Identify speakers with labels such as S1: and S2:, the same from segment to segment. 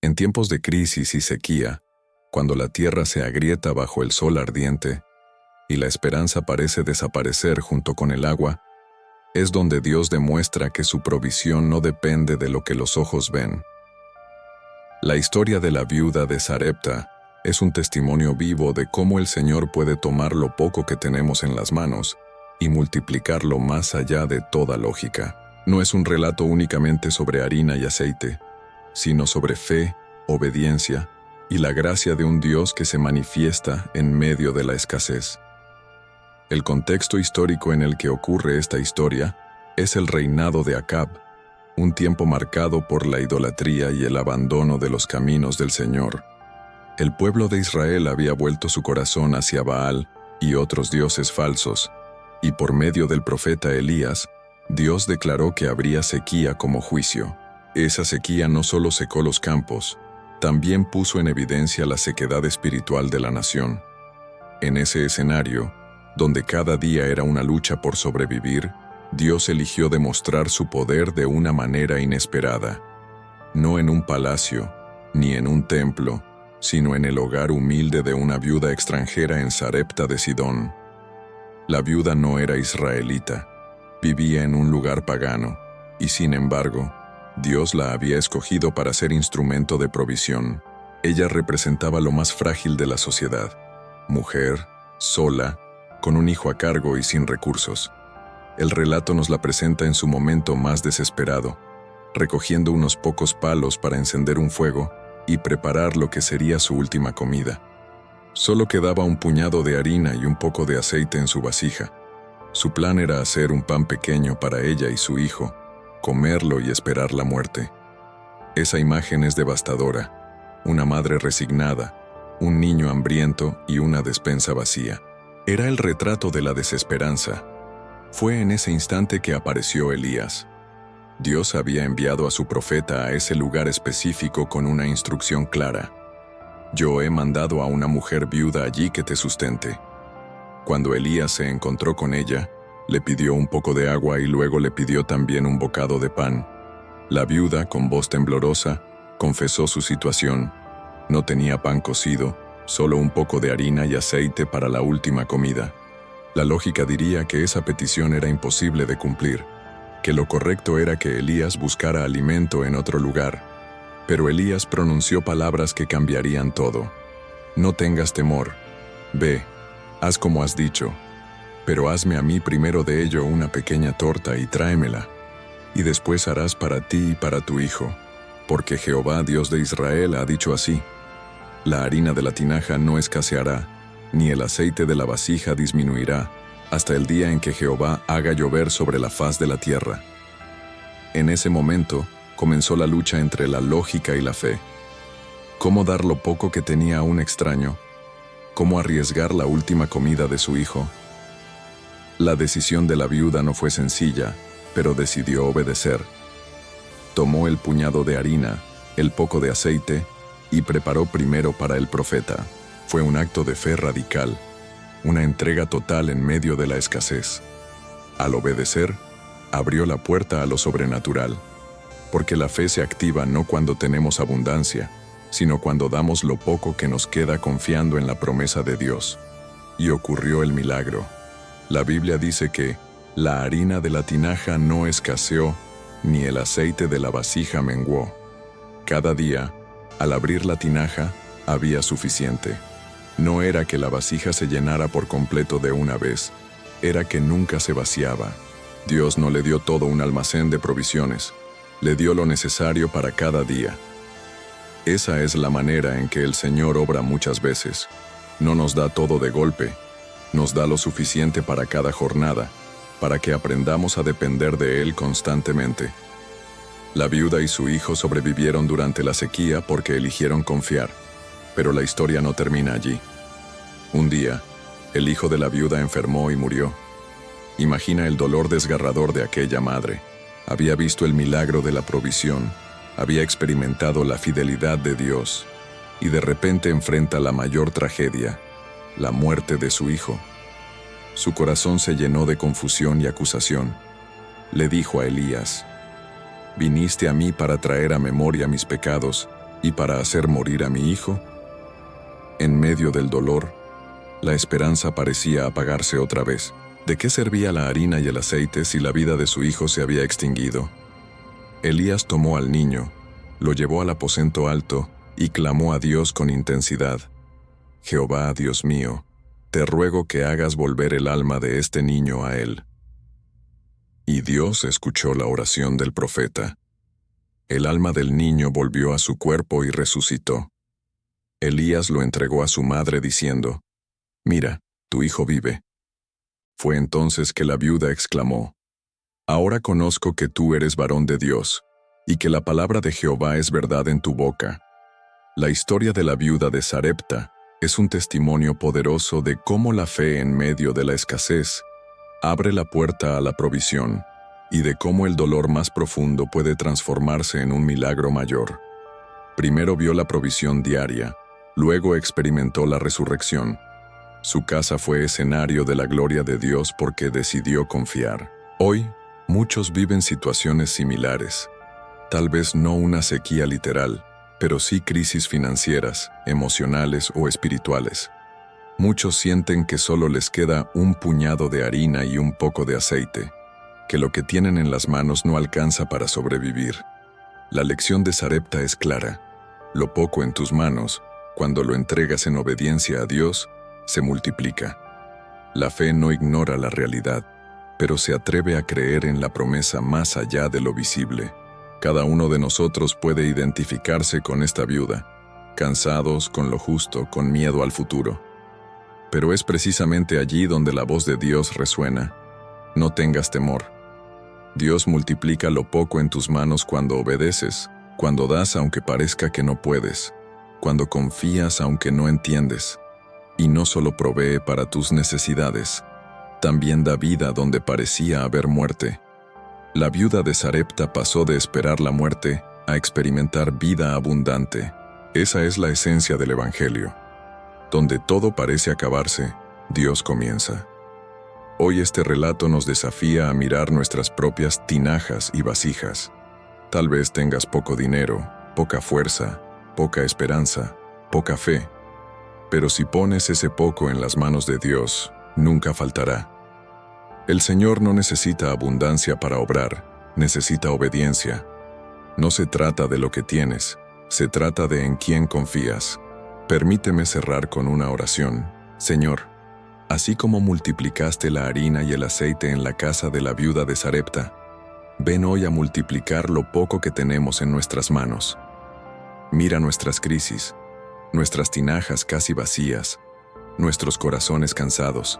S1: En tiempos de crisis y sequía, cuando la tierra se agrieta bajo el sol ardiente y la esperanza parece desaparecer junto con el agua, es donde Dios demuestra que su provisión no depende de lo que los ojos ven. La historia de la viuda de Sarepta es un testimonio vivo de cómo el Señor puede tomar lo poco que tenemos en las manos y multiplicarlo más allá de toda lógica. No es un relato únicamente sobre harina y aceite, sino sobre fe, obediencia y la gracia de un Dios que se manifiesta en medio de la escasez. El contexto histórico en el que ocurre esta historia es el reinado de Acab, un tiempo marcado por la idolatría y el abandono de los caminos del Señor. El pueblo de Israel había vuelto su corazón hacia Baal y otros dioses falsos, y por medio del profeta Elías, Dios declaró que habría sequía como juicio. Esa sequía no solo secó los campos, también puso en evidencia la sequedad espiritual de la nación. En ese escenario, donde cada día era una lucha por sobrevivir, Dios eligió demostrar su poder de una manera inesperada. No en un palacio, ni en un templo, sino en el hogar humilde de una viuda extranjera en Sarepta de Sidón. La viuda no era israelita, vivía en un lugar pagano, y sin embargo, Dios la había escogido para ser instrumento de provisión. Ella representaba lo más frágil de la sociedad: mujer, sola, con un hijo a cargo y sin recursos. El relato nos la presenta en su momento más desesperado, recogiendo unos pocos palos para encender un fuego y preparar lo que sería su última comida. Solo quedaba un puñado de harina y un poco de aceite en su vasija. Su plan era hacer un pan pequeño para ella y su hijo, comerlo y esperar la muerte. Esa imagen es devastadora: una madre resignada, un niño hambriento y una despensa vacía. Era el retrato de la desesperanza. Fue en ese instante que apareció Elías. Dios había enviado a su profeta a ese lugar específico con una instrucción clara: yo he mandado a una mujer viuda allí que te sustente. Cuando Elías se encontró con ella, le pidió un poco de agua y luego le pidió también un bocado de pan. La viuda, con voz temblorosa, confesó su situación. No tenía pan cocido, solo un poco de harina y aceite para la última comida. La lógica diría que esa petición era imposible de cumplir, que lo correcto era que Elías buscara alimento en otro lugar. Pero Elías pronunció palabras que cambiarían todo. No tengas temor. Ve, haz como has dicho. Pero hazme a mí primero de ello una pequeña torta y tráemela. Y después harás para ti y para tu hijo, porque Jehová, Dios de Israel, ha dicho así: la harina de la tinaja no escaseará, ni el aceite de la vasija disminuirá, hasta el día en que Jehová haga llover sobre la faz de la tierra. En ese momento comenzó la lucha entre la lógica y la fe. ¿Cómo dar lo poco que tenía a un extraño? ¿Cómo arriesgar la última comida de su hijo? La decisión de la viuda no fue sencilla, pero decidió obedecer. Tomó el puñado de harina, el poco de aceite, y preparó primero para el profeta. Fue un acto de fe radical, una entrega total en medio de la escasez. Al obedecer, abrió la puerta a lo sobrenatural, porque la fe se activa no cuando tenemos abundancia, sino cuando damos lo poco que nos queda confiando en la promesa de Dios. Y ocurrió el milagro. La Biblia dice que la harina de la tinaja no escaseó, ni el aceite de la vasija menguó. Cada día, al abrir la tinaja, había suficiente. No era que la vasija se llenara por completo de una vez, era que nunca se vaciaba. Dios no le dio todo un almacén de provisiones, le dio lo necesario para cada día. Esa es la manera en que el Señor obra muchas veces. No nos da todo de golpe, nos da lo suficiente para cada jornada, para que aprendamos a depender de Él constantemente. La viuda y su hijo sobrevivieron durante la sequía porque eligieron confiar, pero la historia no termina allí. Un día, el hijo de la viuda enfermó y murió. Imagina el dolor desgarrador de aquella madre. Había visto el milagro de la provisión, había experimentado la fidelidad de Dios, y de repente enfrenta la mayor tragedia: la muerte de su hijo. Su corazón se llenó de confusión y acusación. Le dijo a Elías: «Viniste a mí para traer a memoria mis pecados ¿Y para hacer morir a mi hijo? En medio del dolor, la esperanza parecía apagarse otra vez. ¿De qué servía la harina y el aceite si la vida de su hijo se había extinguido? Elías tomó al niño, lo llevó al aposento alto y clamó a Dios con intensidad. Jehová, Dios mío, te ruego que hagas volver el alma de este niño a él. Y Dios escuchó la oración del profeta. El alma del niño volvió a su cuerpo y resucitó. Elías lo entregó a su madre diciendo, «Mira, tu hijo vive». Fue entonces que la viuda exclamó, «Ahora conozco que tú eres varón de Dios, y que la palabra de Jehová es verdad en tu boca». La historia de la viuda de Sarepta es un testimonio poderoso de cómo la fe en medio de la escasez abre la puerta a la provisión, y de cómo el dolor más profundo puede transformarse en un milagro mayor. Primero vio la provisión diaria, luego experimentó la resurrección. Su casa fue escenario de la gloria de Dios porque decidió confiar. Hoy, muchos viven situaciones similares. Tal vez no una sequía literal, pero sí crisis financieras, emocionales o espirituales. Muchos sienten que solo les queda un puñado de harina y un poco de aceite, que lo que tienen en las manos no alcanza para sobrevivir. La lección de Sarepta es clara. Lo poco en tus manos, cuando lo entregas en obediencia a Dios, se multiplica. La fe no ignora la realidad, pero se atreve a creer en la promesa más allá de lo visible. Cada uno de nosotros puede identificarse con esta viuda, cansados, con lo justo, con miedo al futuro. Pero es precisamente allí donde la voz de Dios resuena. No tengas temor. Dios multiplica lo poco en tus manos cuando obedeces, cuando das aunque parezca que no puedes, cuando confías aunque no entiendes. Y no solo provee para tus necesidades, también da vida donde parecía haber muerte. La viuda de Sarepta pasó de esperar la muerte a experimentar vida abundante. Esa es la esencia del Evangelio. Donde todo parece acabarse, Dios comienza. Hoy este relato nos desafía a mirar nuestras propias tinajas y vasijas. Tal vez tengas poco dinero, poca fuerza, poca esperanza, poca fe. Pero si pones ese poco en las manos de Dios, nunca faltará. El Señor no necesita abundancia para obrar, necesita obediencia. No se trata de lo que tienes, se trata de en quién confías. Permíteme cerrar con una oración. Señor, así como multiplicaste la harina y el aceite en la casa de la viuda de Sarepta, ven hoy a multiplicar lo poco que tenemos en nuestras manos. Mira nuestras crisis, nuestras tinajas casi vacías, nuestros corazones cansados.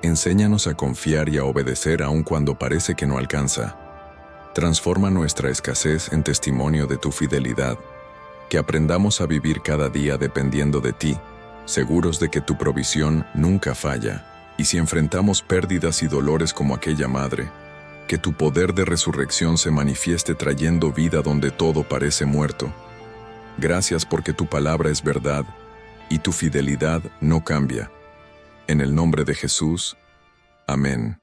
S1: Enséñanos a confiar y a obedecer aun cuando parece que no alcanza. Transforma nuestra escasez en testimonio de tu fidelidad. Que aprendamos a vivir cada día dependiendo de ti, seguros de que tu provisión nunca falla. Y si enfrentamos pérdidas y dolores como aquella madre, que tu poder de resurrección se manifieste trayendo vida donde todo parece muerto. Gracias porque tu palabra es verdad y tu fidelidad no cambia. En el nombre de Jesús, amén.